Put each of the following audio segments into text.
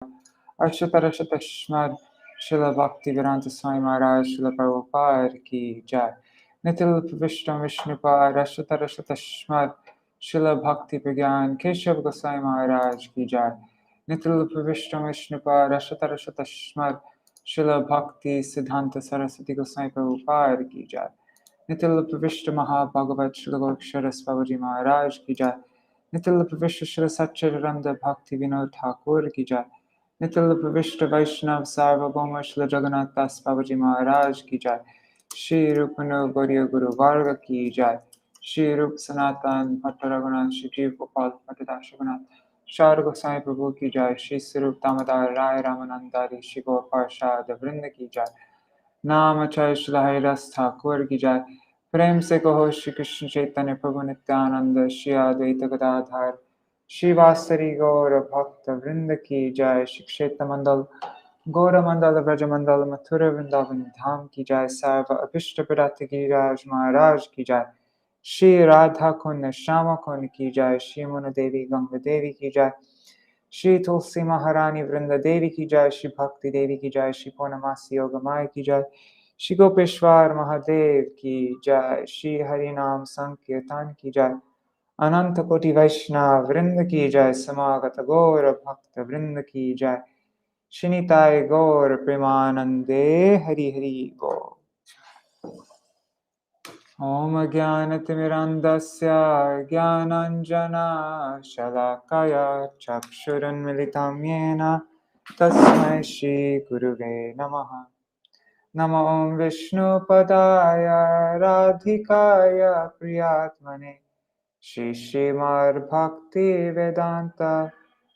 Ashtarashatashmad Srila Bhaktivedanta Swami Maharaj Srila Prabhupada ki jai. Nitil Vishnu Vishnupad Ashtarashatashmad Srila Bhakti Vigyan Keshav Goswami Maharaj ki jai. Nitil Vishnu Vishnupad Ashtarashatashmad Srila Bhakti Siddhanta Saraswati Goswami Prabhupada ki jai. Nitil Vishnu Mahabhagavat Srila Goksharas Babaji Maharaj ki jai. Nitil Vishnu Srila Satchidananda Bhakti Vinod Thakur ki jai. नितल प्रविष्ट वैष्णव सार्वभौम श्री जगन्नाथ दास बाबाजी महाराज की जय। श्री रूप गौरी गुरु वर्ग की जय। श्री रूप सनातन भट्ट रघुनाथ श्री जीव गोपाल भट्टदास रघुनाथ शार गोसाई प्रभु की जय। श्री स्वरूप दामोदर राय रामानंदारी श्री गौर पार्षद वृंद की जय। नाम अक्षय श्री हरिदास ठाकुर की जय। प्रेम से कहो श्री कृष्ण चैतन्य प्रभु नित्यानंद श्री अद्वैत गदाधर शिवासरी गौर भक्त वृंद की जय। श्री क्षेत्र मंडल गौर मंडल ब्रज मंडल मथुरा वृंदावन धाम की जय। सर्व अभिष्ट प्रदात गिरिराज महाराज की जय। श्री राधा कुंड श्यामा कुंड की जय। श्री मुन देवी गंगा देवी की जय। श्री तुलसी महारानी वृंद देवी की जय। श्री भक्ति देवी की जय। श्री पूर्णमासी योग माय की जय। श्री गोपेश्वर महादेव की जय। श्री हरिनाम संकीर्तन की जय। अनंत कोटि वैष्णव वृंद की जय। समागत गौर भक्त वृंद की जय। श्रीनिताय गौर प्रेमानंदे हरि हरि गौर। ओम ज्ञानतिमिरन्धस्य ज्ञानाञ्जना शलाकया चक्षुरुन्मिलितं येन तस्मै श्रीगुरुवे नमः। नमो विष्णुपदाय राधिकाय प्रियात्मने श्रीमद्भक्तिवेदान्त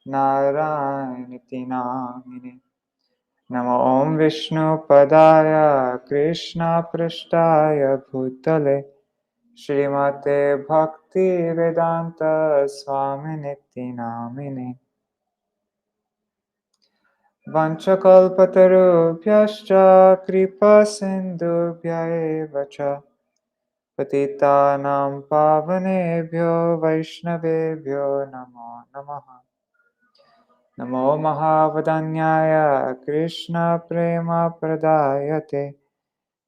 नारायणीति नामिने। नमो ॐ विष्णुपदाय कृष्णपृष्ठाय भूतले श्रीमते भक्तिवेदान्त स्वामिनिति नामिने। वंशकल्पतरुभ्यश्च कृपासिन्धुभ्य एव च पतितानां पावनेभ्यो वैष्णवेभ्यो नमो नमः। नमो महावदन्याय कृष्णप्रेमप्रदायते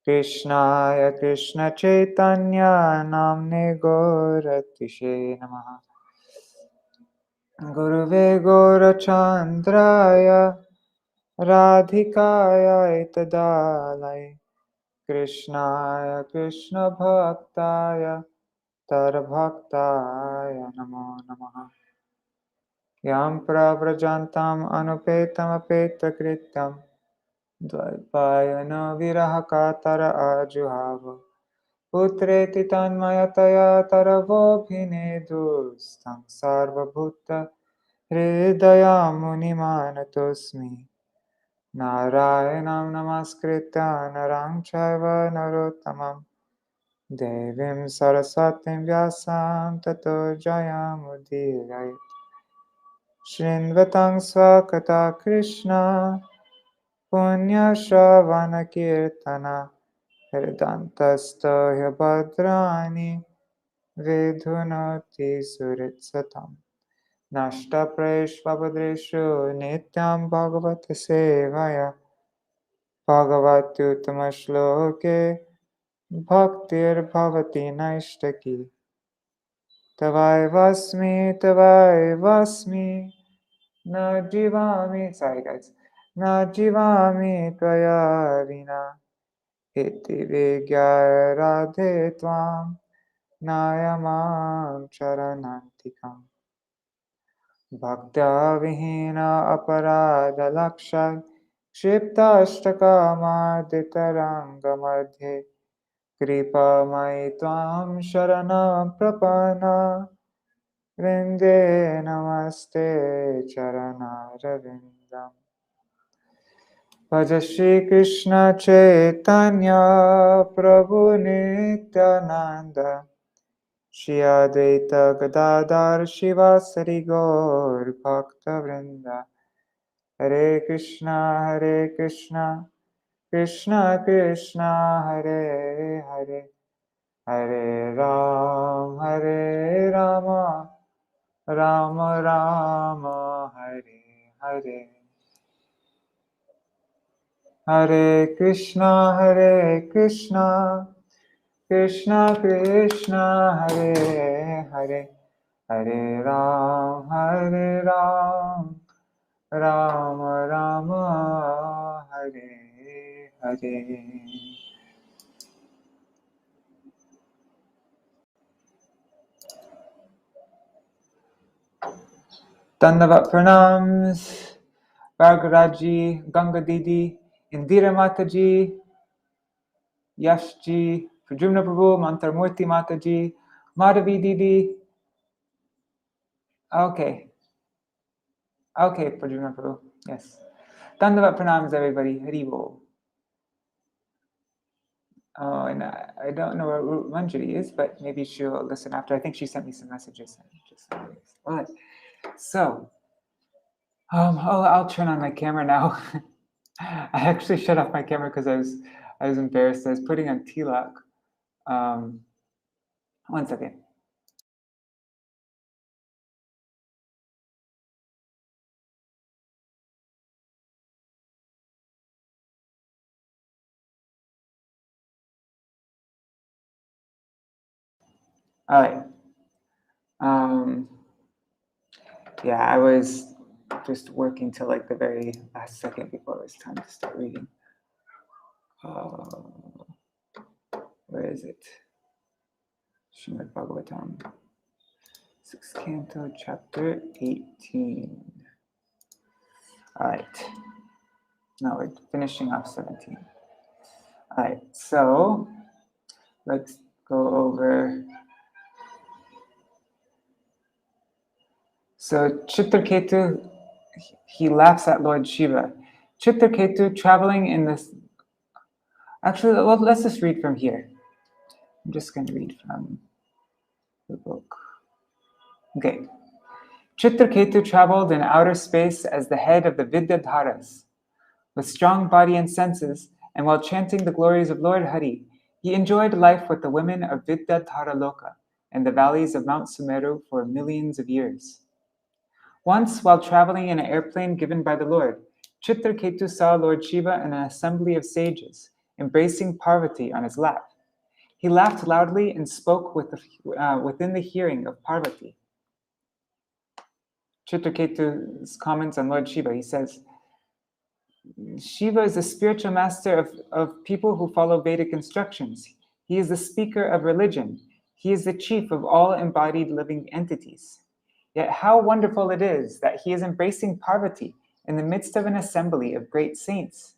कृष्णाय कृष्णचैतन्य नाम्ने गौरतिषे नमः। गुरुवे गौरचन्द्राय राधिकाय तदालये कृष्णाय कृष्णभक्ताय तरभक्ताय नमो नमः। यं प्रव्रजन्तम् अनुपेतमपेतकृत्यं द्वैपायनो विरहकातर आजुहाव पुत्रेति तन्मयतया तरवोऽभिनेदुस्तं सर्वभूतहृदयमुनिमानतोऽस्मि। नारायणं नमस्कृत्य नरं चैव नरोत्तमं देवीं सरस्वतीं व्यासं ततो जयमुदीरये। शृण्वतं स्वकथा कृष्ण पुण्यश्रवणकीर्तन हृदन्तस्थो ह्यभद्राणि विधुनोति सुहृत्सतम्। नष्टप्रेष्वभद्रेषु नित्यं भगवत् सेवया भगवत्युत्तमश्लोके भक्तिर्भवति नैष्टकी। तवैवास्मि तवैवास्मि न जीवामि sorry guys न जीवामि त्वया विना इति विज्ञाय राधे त्वां नायमां चरणन्तिकम्। भक्त्या विहीन अपराधलक्षय क्षिप्ताष्टकामादितरङ्गमध्ये कृपामयि त्वां शरणं प्रपन्ना वृन्दे नमस्ते चरणारविन्दम्। भज श्रीकृष्ण चैतन्य प्रभु नित्यानन्द श्री अद्वैत गदाधर शिवासरि गौर भक्तवृन्द। हरे Krishna Krishna Krishna Hare Hare Hare Ram Ram Ram Ram Hare Hare. Hare Krishna, Krishna Krishna, Hare Hare, Hare Ram, Rama Rama, Hare Hare. Dandavat pranams, Bhargaraji, Ganga Didi, Indira Mataji, Yashji, Prajumna Prabhu, Mantarmurti Mataji, Madhavi Didi. Okay, Prajumna Prabhu, yes. Dandavat pranams, everybody. Hari Bol. Oh, and I don't know where Manjari is, but maybe she'll listen after. I think she sent me some messages. But so, I'll turn on my camera now. I actually shut off my camera because I was embarrassed. I was putting on tilak. 1 second. All right. Yeah, I was just working till like the very last second before it was time to start reading. Where is it? Śrīmad-Bhāgavatam, 6th canto, chapter 18. All right. Now we're finishing off 17. All right, so let's go over. So Chitraketu, he laughs at Lord Shiva. Chitraketu traveling in this. Actually, well, let's just read from here. I'm just going to read from the book. Okay. Chitraketu traveled in outer space as the head of the Vidyadharas. With strong body and senses, and while chanting the glories of Lord Hari, he enjoyed life with the women of Vidyadhara Loka and the valleys of Mount Sumeru for millions of years. Once, while traveling in an airplane given by the Lord, Chitraketu saw Lord Shiva and an assembly of sages, embracing Pārvatī on his lap. He laughed loudly and spoke within the hearing of Pārvatī. Chitraketu's comments on Lord Shiva, he says, Shiva is the spiritual master of people who follow Vedic instructions. He is the speaker of religion. He is the chief of all embodied living entities. Yet how wonderful it is that he is embracing Pārvatī in the midst of an assembly of great saints.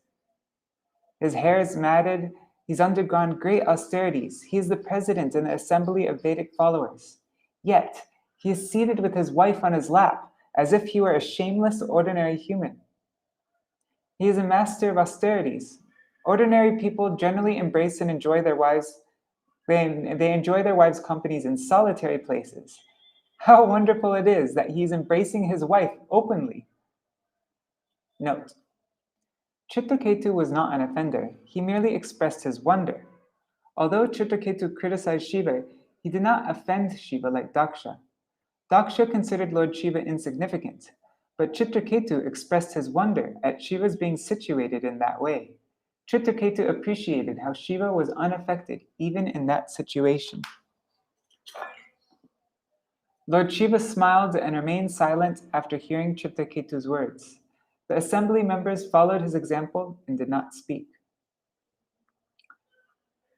His hair is matted. He's undergone great austerities. He is the president in the assembly of Vedic followers. Yet he is seated with his wife on his lap, as if he were a shameless, ordinary human. He is a master of austerities. Ordinary people generally embrace and enjoy their wives. They enjoy their wives' companies in solitary places. How wonderful it is that he is embracing his wife openly. Note, Chitraketu was not an offender. He merely expressed his wonder. Although Chitraketu criticized Shiva, he did not offend Shiva like Daksha. Daksha considered Lord Shiva insignificant, but Chitraketu expressed his wonder at Shiva's being situated in that way. Chitraketu appreciated how Shiva was unaffected even in that situation. Lord Shiva smiled and remained silent after hearing Chitraketu's words. The assembly members followed his example and did not speak.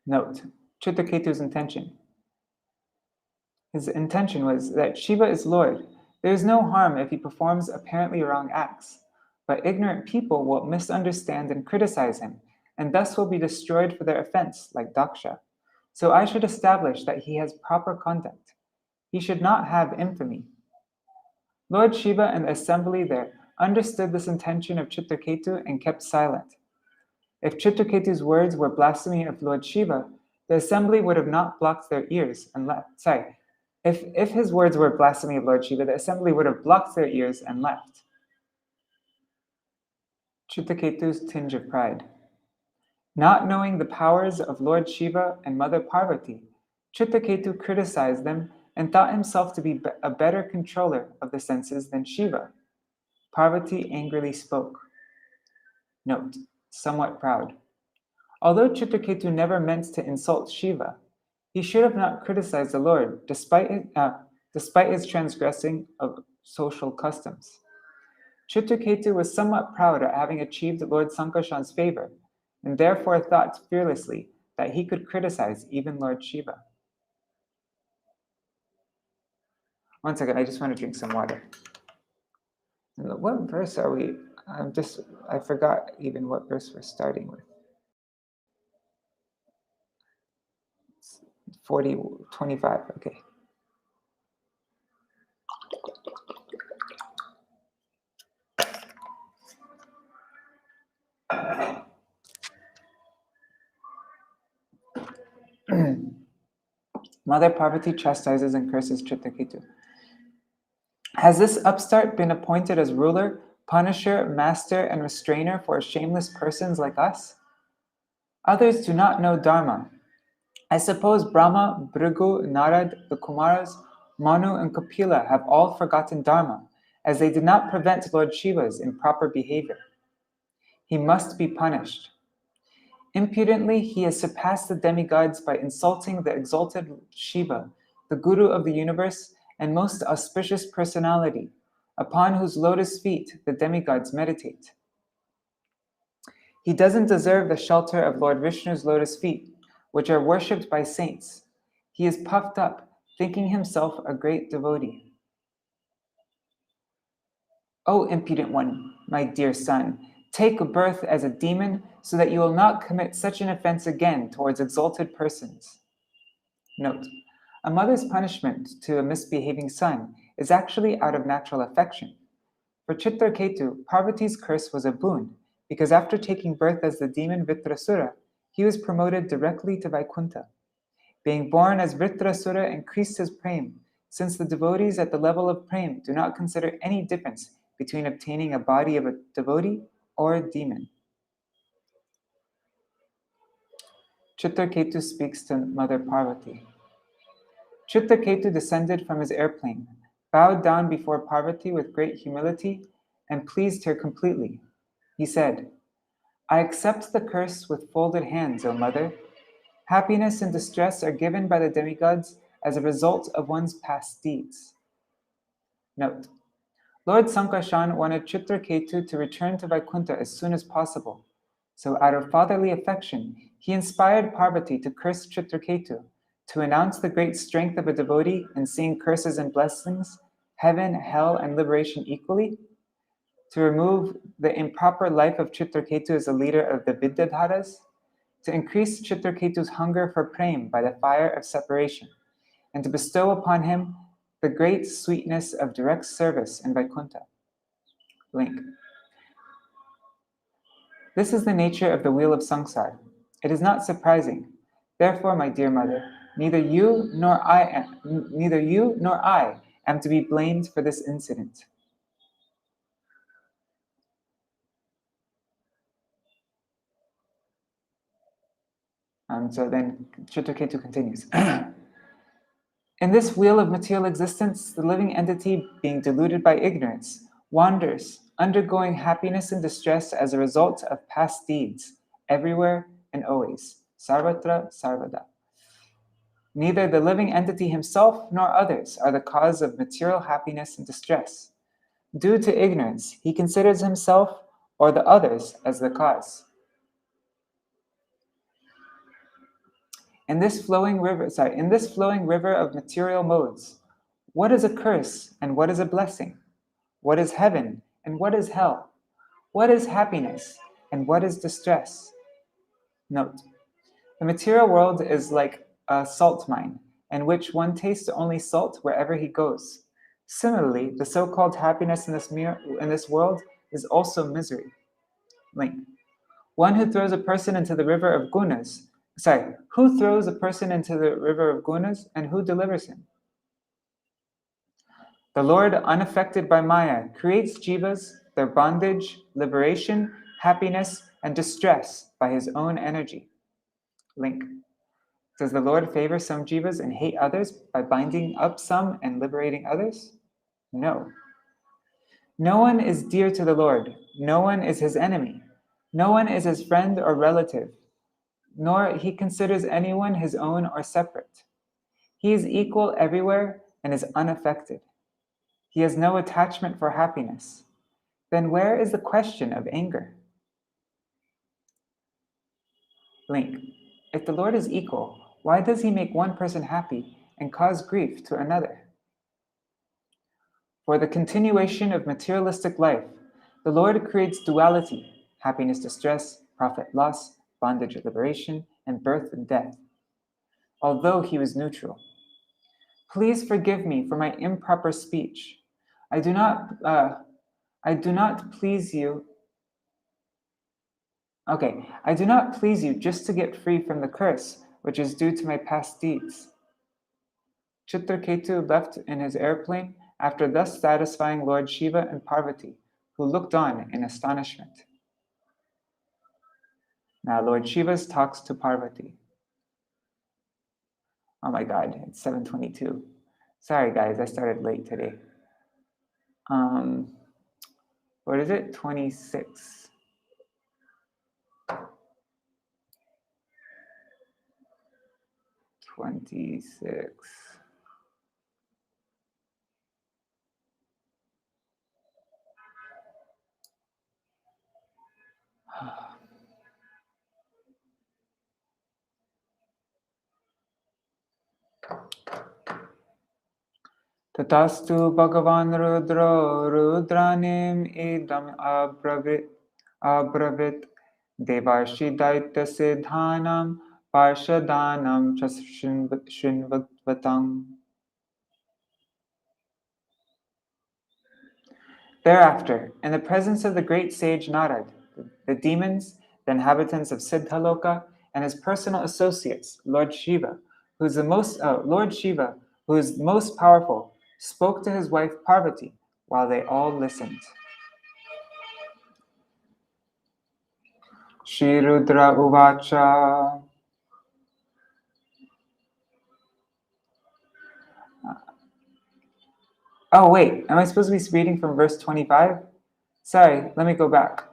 Note, Chitraketu's intention. His intention was that Shiva is Lord. There is no harm if he performs apparently wrong acts, but ignorant people will misunderstand and criticize him, and thus will be destroyed for their offense, like Daksha. So I should establish that he has proper conduct. He should not have infamy. Lord Shiva and the assembly there understood this intention of Chitraketu and kept silent. If Chitraketu's words were blasphemy of Lord Shiva, the assembly would have not blocked their ears and left. If his words were blasphemy of Lord Shiva, the assembly would have blocked their ears and left. Chitraketu's tinge of pride. Not knowing the powers of Lord Shiva and Mother Pārvatī, Chitraketu criticized them and thought himself to be a better controller of the senses than Shiva. Pārvatī angrily spoke. Note, somewhat proud. Although Chitraketu never meant to insult Shiva, he should have not criticized the Lord despite his transgressing of social customs. Chitraketu was somewhat proud at having achieved Lord Sankarshan's favor, and therefore thought fearlessly that he could criticize even Lord Shiva. One second, I just want to drink some water. What verse are we? I forgot even what verse we're starting with. 25, okay. Mother Pārvatī chastises and curses Chitraketu. Has this upstart been appointed as ruler, punisher, master, and restrainer for shameless persons like us? Others do not know Dharma. I suppose Brahma, Bhrigu, Narad, the Kumaras, Manu, and Kapila have all forgotten Dharma, as they did not prevent Lord Shiva's improper behavior. He must be punished. Impudently, he has surpassed the demigods by insulting the exalted Shiva, the Guru of the universe and most auspicious personality, upon whose lotus feet the demigods meditate. He doesn't deserve the shelter of Lord Vishnu's lotus feet, which are worshipped by saints. He is puffed up, thinking himself a great devotee. O impudent one, my dear son, take birth as a demon so that you will not commit such an offense again towards exalted persons. Note, a mother's punishment to a misbehaving son is actually out of natural affection. For Chitraketu, Parvati's curse was a boon, because after taking birth as the demon Vritrasura, he was promoted directly to Vaikuntha. Being born as Vritrasura increased his prem, since the devotees at the level of prem do not consider any difference between obtaining a body of a devotee or a demon. Chitraketu speaks to Mother Pārvatī. Chitraketu descended from his airplane, bowed down before Pārvatī with great humility, and pleased her completely. He said, I accept the curse with folded hands, O Mother. Happiness and distress are given by the demigods as a result of one's past deeds. Note, Lord Sankarshan wanted Chitraketu to return to Vaikuntha as soon as possible. So out of fatherly affection, he inspired Pārvatī to curse Chitraketu, to announce the great strength of a devotee and seeing curses and blessings, heaven, hell, and liberation equally, to remove the improper life of Chitraketu as a leader of the Vidyadharas, to increase Chitraketu's hunger for prem by the fire of separation, and to bestow upon him the great sweetness of direct service in Vaikuntha. Link. This is the nature of the wheel of samsara. It is not surprising. Therefore, my dear mother, neither you nor I am to be blamed for this incident. So then Chitraketu continues. In this wheel of material existence, the living entity, being deluded by ignorance, wanders, undergoing happiness and distress as a result of past deeds, everywhere and always, sarvatra sarvada. Neither the living entity himself nor others are the cause of material happiness and distress. Due to ignorance, he considers himself or the others as the cause. In this flowing river of material modes, what is a curse and what is a blessing? What is heaven and what is hell? What is happiness and what is distress? Note, the material world is like a salt mine, in which one tastes only salt wherever he goes. Similarly, the so-called happiness in this world is also misery. Link. One who throws a person into the river of gunas, who throws a person into the river of gunas and who delivers him? The Lord, unaffected by Maya, creates jivas, their bondage, liberation, happiness, and distress by his own energy. Link. Does the Lord favor some jivas and hate others by binding up some and liberating others? No. No one is dear to the Lord. No one is his enemy. No one is his friend or relative, nor he considers anyone his own or separate. He is equal everywhere and is unaffected. He has no attachment for happiness. Then where is the question of anger? Link. If the Lord is equal, why does he make one person happy and cause grief to another? For the continuation of materialistic life, the Lord creates duality, happiness, distress, profit, loss, bondage, liberation, and birth and death, although he was neutral. Please forgive me for my improper speech. I do not please you. I do not please you just to get free from the curse, which is due to my past deeds. Chitraketu left in his airplane after thus satisfying Lord Shiva and Pārvatī, who looked on in astonishment. Now Lord Shiva talks to Pārvatī. Oh my God, it's 7:22. Sorry guys, I started late today. What is it? 26. Tatastu Bhagavan Rudro Rudranim idam abravit Devarshi Daita Siddhanam Parshadanam Chasrinvatang. Thereafter, in the presence of the great sage Narad, the demons, the inhabitants of Siddhaloka, and his personal associates, Lord Shiva, who is most powerful, spoke to his wife Pārvatī while they all listened. Shri Rudra Uvacha. Oh wait, am I supposed to be reading from verse 25? Sorry, let me go back.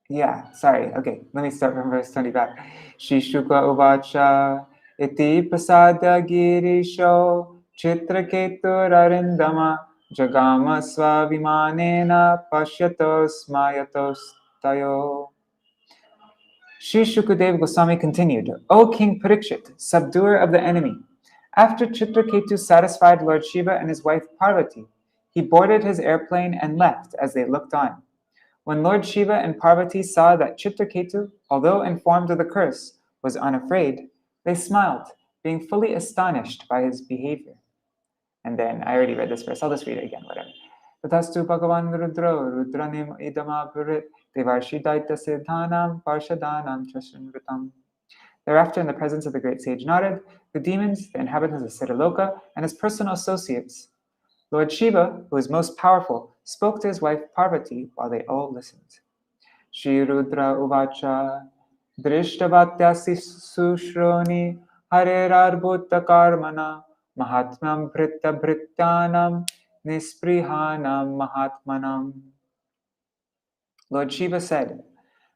Yeah, sorry. Okay, let me start from verse 25. Shri Shukla Uvacha iti prasada girisho chitraketur arindama jagama svavimanena pashyatos mayatos tayo. Shri Shukadeva Goswami continued, O King Parikshit, subduer of the enemy, after Chitraketu satisfied Lord Shiva and his wife Pārvatī, he boarded his airplane and left as they looked on. When Lord Shiva and Pārvatī saw that Chitraketu, although informed of the curse, was unafraid, they smiled, being fully astonished by his behavior. And then, I already read this verse, I'll just read it again, whatever. Tatastu Bhagavan Rudro Rudranim idamapurit Devarshi Daita Siddhanam Parshadanam Chasrinvatam. Thereafter, in the presence of the great sage Narad, the demons, the inhabitants of Siddhaloka, and his personal associates, Lord Shiva, who is most powerful, spoke to his wife Pārvatī while they all listened. Shri Rudra Uvacha Drishtavatyasi Sushroni Harerarbhuta Karmana Mahatmam Bhrita Bhrityanam Nisprihanam Mahatmanam. Lord Shiva said,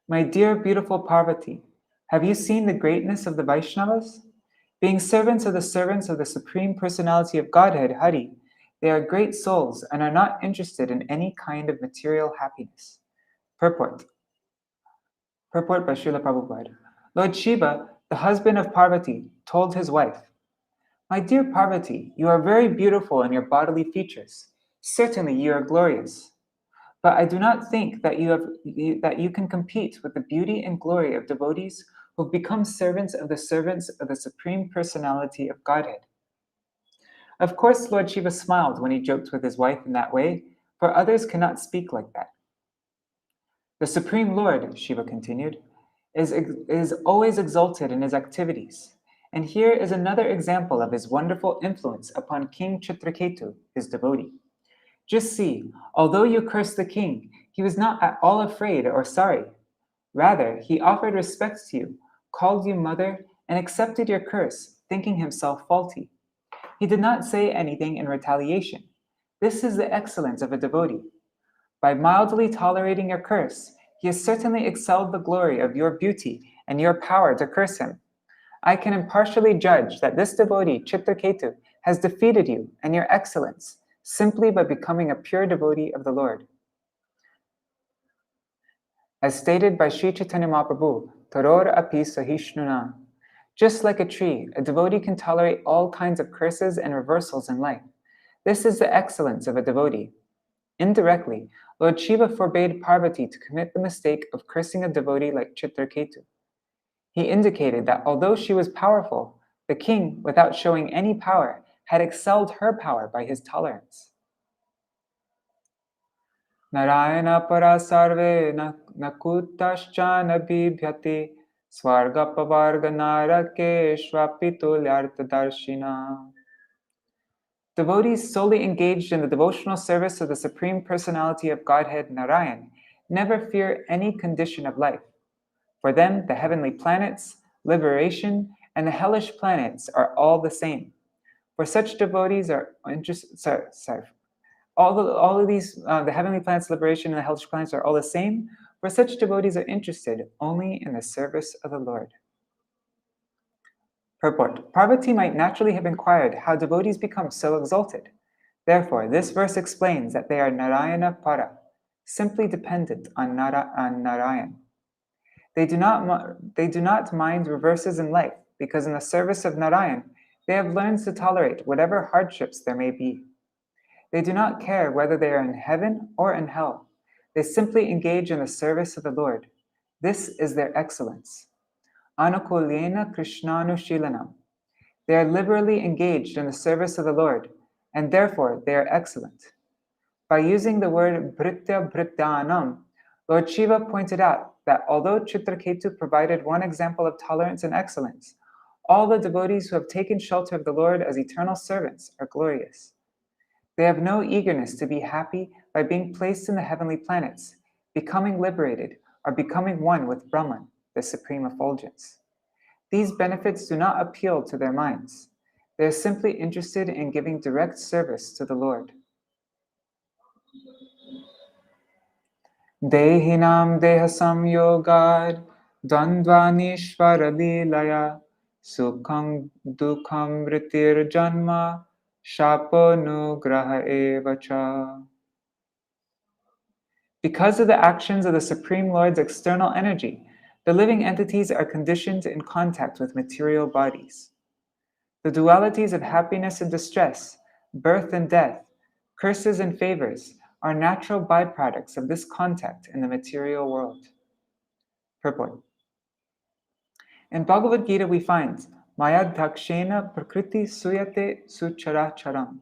My dear beautiful Pārvatī, have you seen the greatness of the Vaishnavas? Being servants of the Supreme Personality of Godhead, Hari, they are great souls and are not interested in any kind of material happiness. Purport by Srila Prabhupada. Lord Shiva, the husband of Pārvatī, told his wife, My dear Pārvatī, you are very beautiful in your bodily features. Certainly you are glorious. But I do not think that you can compete with the beauty and glory of devotees who have become servants of the Supreme Personality of Godhead. Of course, Lord Shiva smiled when he joked with his wife in that way, for others cannot speak like that. The Supreme Lord, Shiva continued, is always exalted in his activities. And here is another example of his wonderful influence upon King Chitraketu, his devotee. Just see, although you cursed the king, he was not at all afraid or sorry. Rather, he offered respect to you, called you mother, and accepted your curse, thinking himself faulty. He did not say anything in retaliation. This is the excellence of a devotee. By mildly tolerating your curse, he has certainly excelled the glory of your beauty and your power to curse him. I can impartially judge that this devotee, Chitraketu, has defeated you and your excellence simply by becoming a pure devotee of the Lord. As stated by Sri Chaitanya Mahaprabhu, Taror api sahishnuna. Just like a tree, a devotee can tolerate all kinds of curses and reversals in life. This is the excellence of a devotee. Indirectly, Lord Shiva forbade Pārvatī to commit the mistake of cursing a devotee like Chitraketu. He indicated that although she was powerful, the king, without showing any power, had excelled her power by his tolerance. Narayana para sarve nakutascha nabibhyati svargapavarga narake shvapitulyartadarshina. Devotees solely engaged in the devotional service of the Supreme Personality of Godhead Narayan never fear any condition of life. For them, the heavenly planets, liberation, and the hellish planets are all the same. For such devotees are interested. All of these, the heavenly planets, liberation, and the hellish planets are all the same. For such devotees are interested only in the service of the Lord. Purport. Pārvatī might naturally have inquired how devotees become so exalted. Therefore, this verse explains that they are Narayana para, simply dependent on Narayan. They do not mind reverses in life, because in the service of Narayan, they have learned to tolerate whatever hardships there may be. They do not care whether they are in heaven or in hell. They simply engage in the service of the Lord. This is their excellence. Anukulyena Krishnanushilanam. They are liberally engaged in the service of the Lord, and therefore they are excellent. By using the word Bhritya Bhrityanam, Lord Shiva pointed out that although Chitraketu provided one example of tolerance and excellence, all the devotees who have taken shelter of the Lord as eternal servants are glorious. They have no eagerness to be happy by being placed in the heavenly planets, becoming liberated, or becoming one with Brahman, the supreme effulgence. These benefits do not appeal to their minds. They are simply interested in giving direct service to the Lord. Dehinam dehasam yogad dandvanishvara lilaya sukham dukham vritir janma shaponugraha evacha. Because of the actions of the Supreme Lord's external energy, the living entities are conditioned in contact with material bodies. The dualities of happiness and distress, birth and death, curses and favors are natural byproducts of this contact in the material world. Purport. In Bhagavad Gita we find Maya Dakshena Prakriti Suyate Sucharacharam.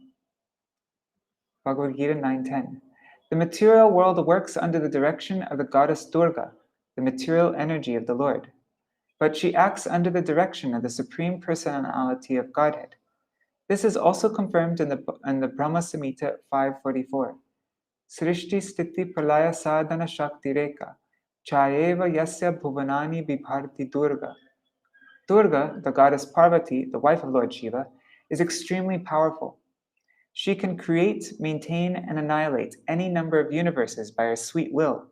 Bhagavad Gita 9:10. The material world works under the direction of the goddess Durga, the material energy of the Lord. But she acts under the direction of the Supreme Personality of Godhead. This is also confirmed in the Brahma Samhita 5:44. Srishti Stiti Pralaya Sadhana Shakti Reka Chayeva Yasya Bhuvanani Vibharti Durga. Durga, the goddess Pārvatī, the wife of Lord Shiva, is extremely powerful. She can create, maintain, and annihilate any number of universes by her sweet will,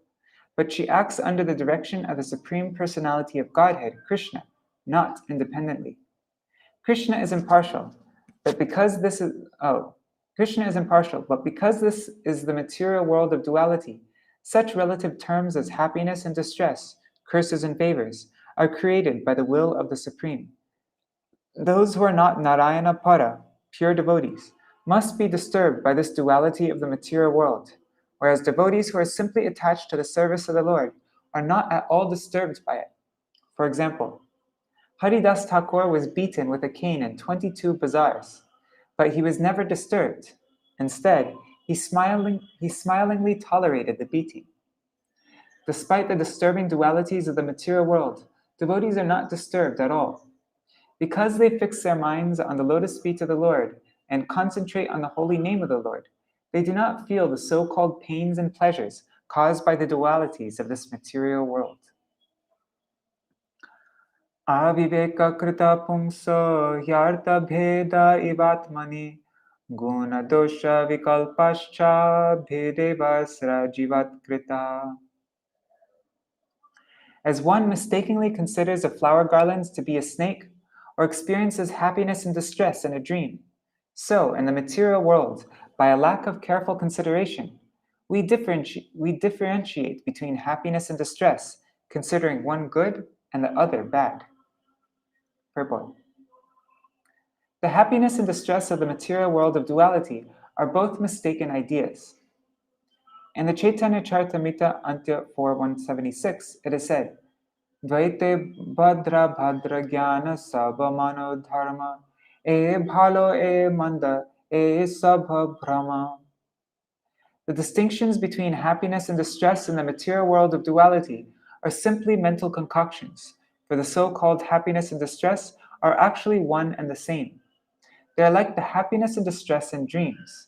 but she acts under the direction of the Supreme Personality of Godhead, Krishna, not independently. Krishna is impartial, but because this is the material world of duality, such relative terms as happiness and distress, curses and favors, are created by the will of the Supreme. Those who are not Narayana Para, pure devotees, must be disturbed by this duality of the material world, whereas devotees who are simply attached to the service of the Lord are not at all disturbed by it. For example, Haridas Thakur was beaten with a cane in 22 bazaars, but he was never disturbed. Instead, he smilingly tolerated the beating. Despite the disturbing dualities of the material world, devotees are not disturbed at all. Because they fix their minds on the lotus feet of the Lord and concentrate on the holy name of the Lord, they do not feel the so-called pains and pleasures caused by the dualities of this material world. Aviveka krita pumso yarta bheda ivatmani guna dosha vikalpascha bhedevasra jivatkrita. As one mistakenly considers a flower garland to be a snake, or experiences happiness and distress in a dream, so in the material world, by a lack of careful consideration, we differentiate between happiness and distress, considering one good and the other bad. Purport. The happiness and distress of the material world of duality are both mistaken ideas. In the Chaitanya Charitamrita Antya 4.176, it is said, Dvaite Bhadra Bhadra Jnana Sabha Mano Dharma E Bhalo E Manda E Sabha Brahma. The distinctions between happiness and distress in the material world of duality are simply mental concoctions, for the so-called happiness and distress are actually one and the same. They are like the happiness and distress in dreams.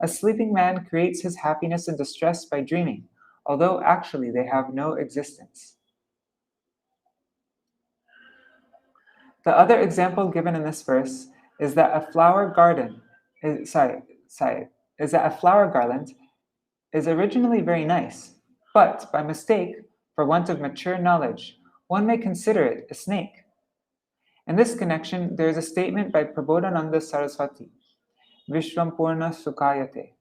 A sleeping man creates his happiness and distress by dreaming, although actually they have no existence. The other example given in this verse is that a flower garland is originally very nice, but by mistake, for want of mature knowledge, one may consider it a snake. In this connection, there is a statement by Prabodhananda Saraswati, Vishwampurna Sukhayate.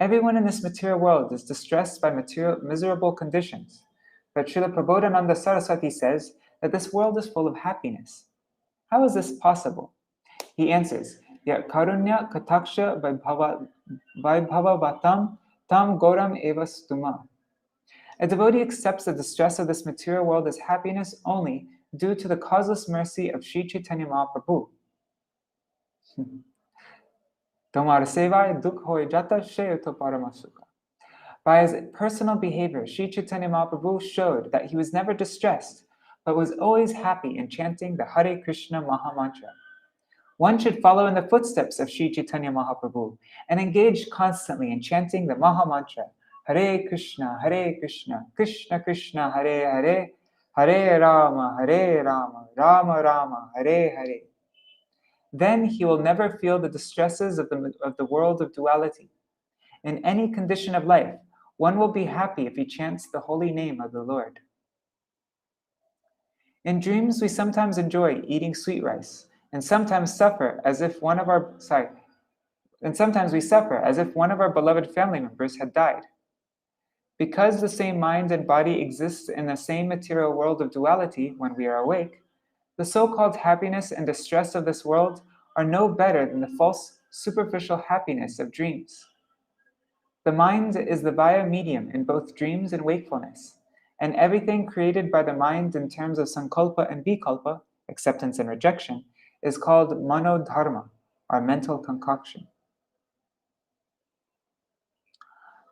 Everyone in this material world is distressed by miserable conditions, but Srila Prabodhananda Saraswati says that this world is full of happiness. How is this possible? He answers, Yat karunya kataksha vaibhavatam tam goram eva stuma. A devotee accepts the distress of this material world as happiness only due to the causeless mercy of Sri Chaitanya Mahaprabhu. Tomar sevai dukh hoy jata sheyato paramasuka. By his personal behavior, Sri Chaitanya Mahaprabhu showed that he was never distressed, but was always happy in chanting the Hare Krishna Mahamantra. One should follow in the footsteps of Sri Chaitanya Mahaprabhu and engage constantly in chanting the Mahamantra, Hare Krishna, Krishna Krishna, Hare Hare, Hare Rama, Rama Rama, Hare Hare. Then he will never feel the distresses of the world of duality. In any condition of life, one will be happy if he chants the holy name of the Lord. In dreams, we sometimes enjoy eating sweet rice, and sometimes suffer as if one of our beloved family members had died. Because the same mind and body exists in the same material world of duality when we are awake, the so-called happiness and distress of this world are no better than the false, superficial happiness of dreams. The mind is the via medium in both dreams and wakefulness, and everything created by the mind in terms of sankalpa and vikalpa, acceptance and rejection, is called manodharma, our mental concoction.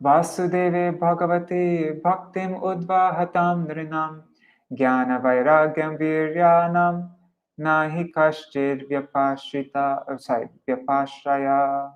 Vasudeve Bhagavate Bhaktim Udvahatam Nrinam Jnana Vairagyam Viryanam Nahi Kaschir Vyapashraya.